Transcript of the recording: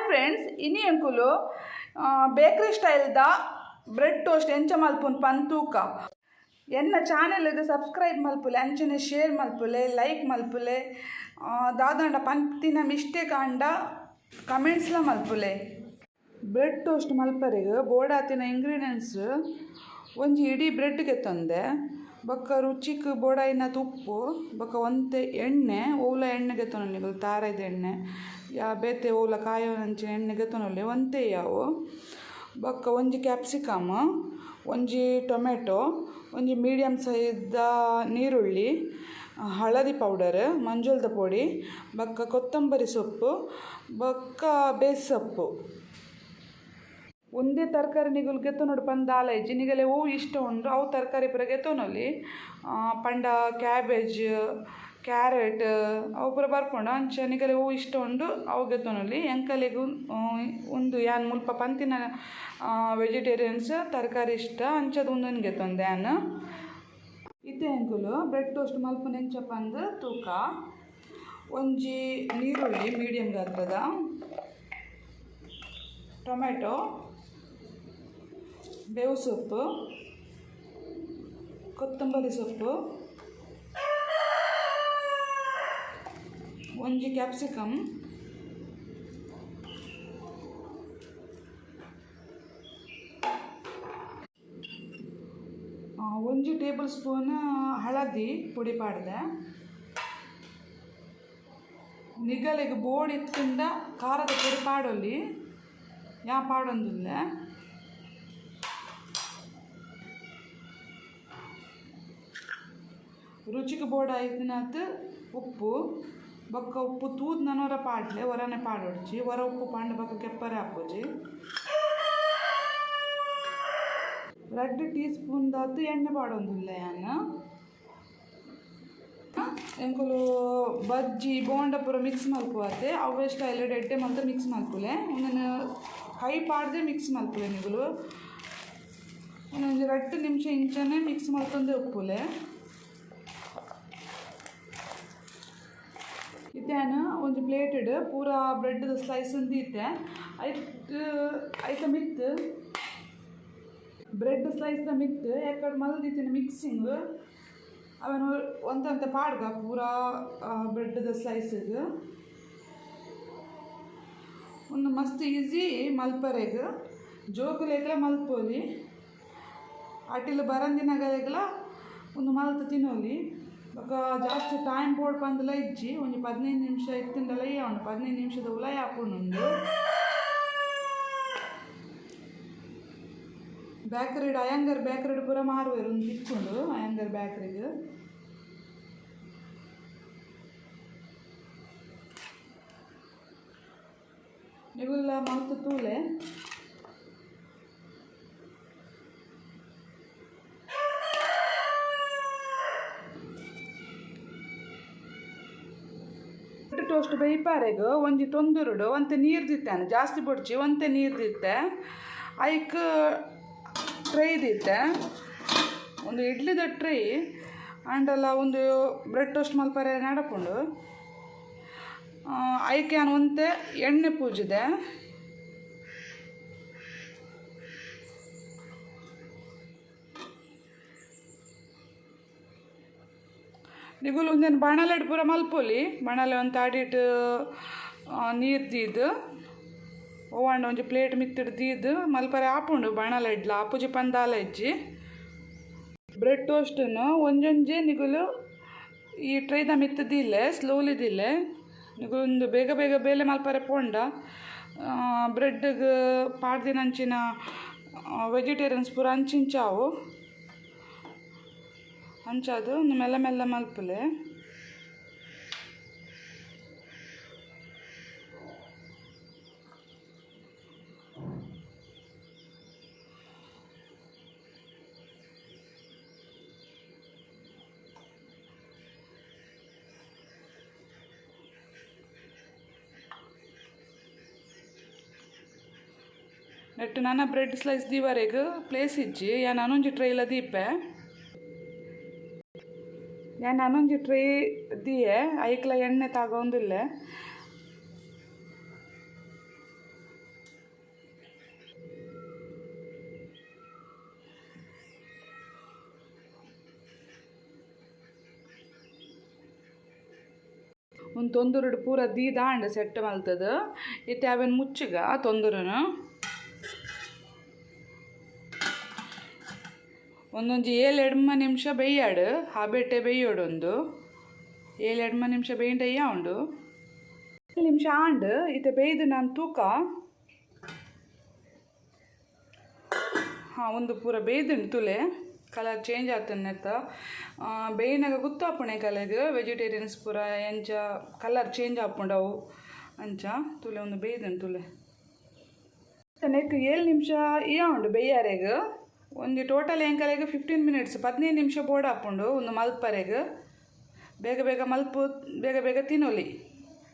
Friends ಇನಿ ಅಂಕುಲು bakery ಸ್ಟೈಲ್ದ bread toast ಎಂಚ ಮಲ್ಪುನ್ ಪಂತೂಕ ಎನ್ನ ಚಾನೆಲ್ಗೆ ಸಬ್ಸ್ಕ್ರೈಬ್ ಮಲ್ಪುಲೆ ಅಂಚನೆ ಶೇರ್ ಮಲ್ಪುಲೆ ಲೈಕ್ ಮಲ್ಪುಲೆ ದಾದಂಡ ಪಂತಿನ ಮಿಸ್ಟೇಕ್ ಆಂಡ ಕಮೆಂಟ್ಸ್ಲ ಮಲ್ಪುಲೆ. ಬ್ರೆಡ್ ಟೋಸ್ಟ್ ಮಲ್ಪರೆಗ್ ಬೋಡಾತಿನ ಇಂಗ್ರೀಡಿಯೆಂಟ್ಸ್ ಒಂಜಿ ಇಡೀ ಬ್ರೆಡ್ಗೆ ತಂದೆ ಬೊಕ್ಕ ರುಚಿಗೆ ಬೋಡಾಯಿನ ತುಪ್ಪು ಬೊಕ್ಕ ಒಂತೆ ಎಣ್ಣೆ ಓಲ ಎಣ್ಣೆಗೆ ತೊನೊಲಿ ತಾರಾಯ್ದ ಎಣ್ಣೆ ಯಾ ಬೇತೆ ಓಲ ಕಾಯೋನಂಚಿನ ಎಣ್ಣೆಗೆ ತೊನೊಲಿ ಒಂತೆ ಯಾವು ಬೊಕ್ಕ ಒಂಜಿ ಕ್ಯಾಪ್ಸಿಕಮ್ ಒಂಜಿ ಟೊಮೆಟೊ ಒಂಜಿ ಮೀಡಿಯಮ್ ಸೈಜ್ದ ನೀರುಳ್ಳಿ ಹಳದಿ ಪೌಡರ್ ಮಂಜುಳದ ಪೊಡಿ ಬೊಕ್ಕ ಕೊತ್ತಂಬರಿ ಸೊಪ್ಪು ಬೊಕ್ಕ ಬೇಸ್ ಸೊಪ್ಪು ಒಂದೇ ತರಕಾರಿ ನಿಗುಲು ಗೆತ್ತನೋಡು ಪಂದ ಆಲೈಜಿ ನಿಗಲೆ ಹೂ ಇಷ್ಟ ಉಂಡು ಅವು ತರಕಾರಿ ಪೂರ ಗೆತ್ತೊನೊಲಿ ಪಂಡ ಕ್ಯಾಬೇಜ್ ಕ್ಯಾರೆಟ್ ಅವು ಪೂರ ಬರ್ಕೊಂಡು ಅಂಚ ನಿಗಲೆ ಹೂ ಇಷ್ಟ ಉಂಡು ಅವು ಗೆತ್ತೊನೊಲಿ ಎಂಕಲೆಗೂ ಒಂದು ಯಾನ್ ಮುಲ್ಪ ಪಂತಿನ ವೆಜಿಟೇರಿಯನ್ಸ್ ತರಕಾರಿ ಇಷ್ಟ ಅಂಚದು ಒಂದೊಂದು ಗೆತ್ತೊಂದು ಯಾನ್ ಇತ್ತೆ ಎಂಕುಲು ಬ್ರೆಡ್ ಟೋಸ್ಟ್ ಮಲ್ಪನ ಎಂಚಪ್ಪ ಅಂದು ತೂಕ ಒಂಜಿ ನೀರುಳ್ಳಿ ಮೀಡಿಯಮ್ ಗಾತ್ರದ ಟೊಮೆಟೊ ಬೇವು ಸೊಪ್ಪು ಕೊತ್ತಂಬರಿ ಸೊಪ್ಪು ಒಂಜಿ ಕ್ಯಾಪ್ಸಿಕಮ್ ಒಂಜಿ ಟೇಬಲ್ ಸ್ಪೂನ್ ಹಳದಿ ಪುಡಿ ಪಾಡ್ದೆ ನಿಗಲೆಗ್ ಬೋರ್ಡ್ ಇತ್ತಿಂದ ಖಾರದ ಪುಡಿ ಪಾಡೊಲಿ ಯಾ ಪಾಡೊಂದಿಲ್ಲ ರುಚಿಗೆ ಬೋರ್ಡ್ ಆಯ್ತಿನತ್ ಉಪ್ಪು ಬೊಕ್ಕ ಉಪ್ಪು ತೂದ್ ನನೊರ ಪಾಡ್ಲೆ ಹೊರನೆ ಪಾಡೊಡ್ಚಿ ಹೊರ ಉಪ್ಪು ಪಾಂಡ ಬೊಕ್ಕ ಕೆಪ್ಪರೆ ಹಾಕೋಜಿ 2 ಟೀ ಸ್ಪೂನ್ ದಾತು ಎಣ್ಣೆ ಪಾಡೊಂದಿಲ್ಲ ಯಾನು ಎಂಕುಲು ಬಜ್ಜಿ ಬೋಂಡ ಪೂರ ಮಿಕ್ಸ್ ಮಲ್ಪುವತ್ತೆ ಅವೇ ಸ್ಟೈಲ್ ಎಡ್ಡೆ ಮತ್ತು ಮಿಕ್ಸ್ ಮಲ್ಪುಲೆ ಒಂದನ್ನು ಕೈ ಪಾಡ್ದೆ ಮಿಕ್ಸ್ ಮಲ್ಪುಲೆ ನಿಗುಲು ಒಂದೊಂದು 2 ನಿಮಿಷ ಇಂಚನೆ ಮಿಕ್ಸ್ ಮಲ್ತೊಂದೆ ಉಪ್ಪುಲೆ ಇತ್ತೇನು ಒಂದು ಪ್ಲೇಟೆಡ್ ಪೂರ ಬ್ರೆಡ್ದ ಸ್ಲೈಸ್ ದೀತೆ ಐತ ಮಿತ್ತು ಬ್ರೆಡ್ ಸ್ಲೈಸ್ದ ಮಿತ್ತು ಯಾಕಡೆ ಮಲ್ದಿತ್ತಿನ ಮಿಕ್ಸಿಂಗ್ ಅವನು ಒಂದಂತ ಪಾಡ್ಗ ಪೂರ ಬ್ರೆಡ್ದ ಸ್ಲೈಸಿಗೆ ಒಂದು ಮಸ್ತ್ ಈಸಿ ಮಲ್ಪರೆಗ್ ಜೋಕುಲೆಗ್ಲ ಮಲ್ಪೋಲಿ ಅಟಿಲ್ ಬರಂದಿನಾಗಲೆಗ್ಲ ಒಂದು ಮಲ್ತು ತಿನ್ನೋಲಿ ಬೊಕ್ಕ ಜಾಸ್ತಿ ಟೈಮ್ ಬೋರ್ಡ್ ಪಂದಲ ಇಜ್ಜಿ ಒಂದು 15 ನಿಮಿಷ ಇತ್ತಿಂದಲ ಉಂಡು 15 ನಿಮಿಷದ ಉಲಾಯಿ ಹಾಕೊಂಡು ಬೇಕರಿಡ್ ಅಯ್ಯಂಗರ್ ಬೇಕರಿಡ್ ಪೂರ ಮಾರುವೆರು ಒಂದು ತಿಕ್ಕೊಂಡು ಅಯ್ಯಂಗರ್ ಬೇಕರಿಗೆ ಇವೆಲ್ಲ ಮಲ್ತು ತೂಲೆ ಟೋಸ್ಟ್ ಬೇಯ್ಪಾರೆಗ್ ಒಂಜಿ ತೊಂದುರುಡು ಒಂತೆ ನೀರು ದಿತ್ತಾನೆ ಜಾಸ್ತಿ ಬೊಡ್ಚಿ ಒಂತೆ ನೀರು ದಿತ್ತೆ ಐಕ್ ಟ್ರೈ ದಿತ್ತೆ ಒಂದು ಇಡ್ಲಿದ ಟ್ರೈ ಆಂಡಲ ಒಂದು ಬ್ರೆಡ್ ಟೋಸ್ಟ್ ಮಲ್ಪರೆ ನಡಪುಂಡು ಐಕೆ ನಾನು ಒಂತೆ ಎಣ್ಣೆ ಪೂಜಿದೆ ನಿಗುಲು ಒಂದೇನು ಬಣಲೆಡ್ ಪೂರ ಮಲ್ಪೊಲಿ ಬಣಲೆ ಒಂದು ತಾಡಿಟ್ಟು ನೀರು ದೀದು ಓವಾಂಡ ಒಂಜಿ ಪ್ಲೇಟ್ ಮಿತ್ತಿಡ್ ದೀದು ಮಲ್ಪರೆ ಆಪುಂಡು ಬಣಲೆಡ್ಲ ಆಪುಜಿ ಪಂದಾಲ ಇಜ್ಜಿ ಬ್ರೆಡ್ ಟೋಸ್ಟನ್ನು ಒಂಜೊಂಜೆ ನಿಗುಲು ಈ ಟ್ರೈದ ಮಿತ್ತದಿಲ್ಲೆ ಸ್ಲೋಲಿ ದಿಲ್ಲೆ ನಿಗುಲು ಒಂದು ಬೇಗ ಬೇಗ ಬೇಲೆ ಮಲ್ಪರೆ ಪೋಂಡ ಬ್ರೆಡ್ಗೆ ಪಾಡ್ದಿನಂಚಿನ ವೆಜಿಟೇರಿಯನ್ಸ್ ಪೂರ ಅಂಚಿಂಚಾವು ಅಂಚದು ಒಂದು ಮೆಲ್ಲ ಮೆಲ್ಲ ಮಲ್ಪುಲೆ ನೆಟ್ಟು ನನ್ನ ಬ್ರೆಡ್ ಸ್ಲೈಸ್ ದೀವರೆಗ್ ಪ್ಲೇಸ್ ಇಜ್ಜಿ ಯಾ ನಾನೊಂಜಿ ಟ್ರೈಲ ದೀಪೆ ഞാൻ ನಾನೊಂಜಿ ಟ್ರೈ ದಿಯೆ ಐಕ್ಲ ಎಣ್ಣೆ ತಗೊಂದಿಲ್ಲ ಒಂದು ತೊಂದರುಡು ಪೂರ ದಾಂಡ್ ಸೆಟ್ ಮಲ್ತದ ಇತ್ತೆ ಅವೇನು ಮುಚ್ಚಗ ತೊಂದರನು ಒಂದೊಂದು 7-8 ನಿಮಿಷ ಬೇಯ್ಯಾಡು ಹಾಬೆಟ್ಟೆ ಬೇಯೋಡು ಒಂದು 7-8 ನಿಮಿಷ ಬೇಯ್ಂಟ ಉಂಡು ನಿಮಿಷ ಆಂಡ್ ಇತ್ತೆ ಬೇಯ್ದು ನಾನು ತೂಕ ಹಾಂ ಒಂದು ಪೂರ ಬೇಯ್ದುಂಡು ತುಲೆ ಕಲರ್ ಚೇಂಜ್ ಆಗ್ತನ್ನೆತ್ತ ಬೇಯ್ನಾಗ ಗೊತ್ತಾಪುಣೆ ಕಲೆಗೆ ವೆಜಿಟೇರಿಯನ್ಸ್ ಪೂರ ಎಂಚ ಕಲರ್ ಚೇಂಜ್ ಆಪುಂಡವು ಅಂಚ ತುಲೆ ಒಂದು ಬೇಯ್ದುಂಡು ತುಲೆ ನೆಕ್ 7 ನಿಮಿಷ ಉಂಡು ಬೇಯಾರೆಗೆ ಒಂದು ಟೋಟಲ್ ಎಂಕಲೆಗೆ 15 ಮಿನಿಟ್ಸ್ 15 ನಿಮಿಷ ಬೋರ್ಡ್ ಹಾಪುಂಡು ಒಂದು ಮಲ್ಪರೆಗೆ ಬೇಗ ಬೇಗ ಮಲ್ಪು ಬೇಗ ಬೇಗ ತಿನ್ನೋಲಿ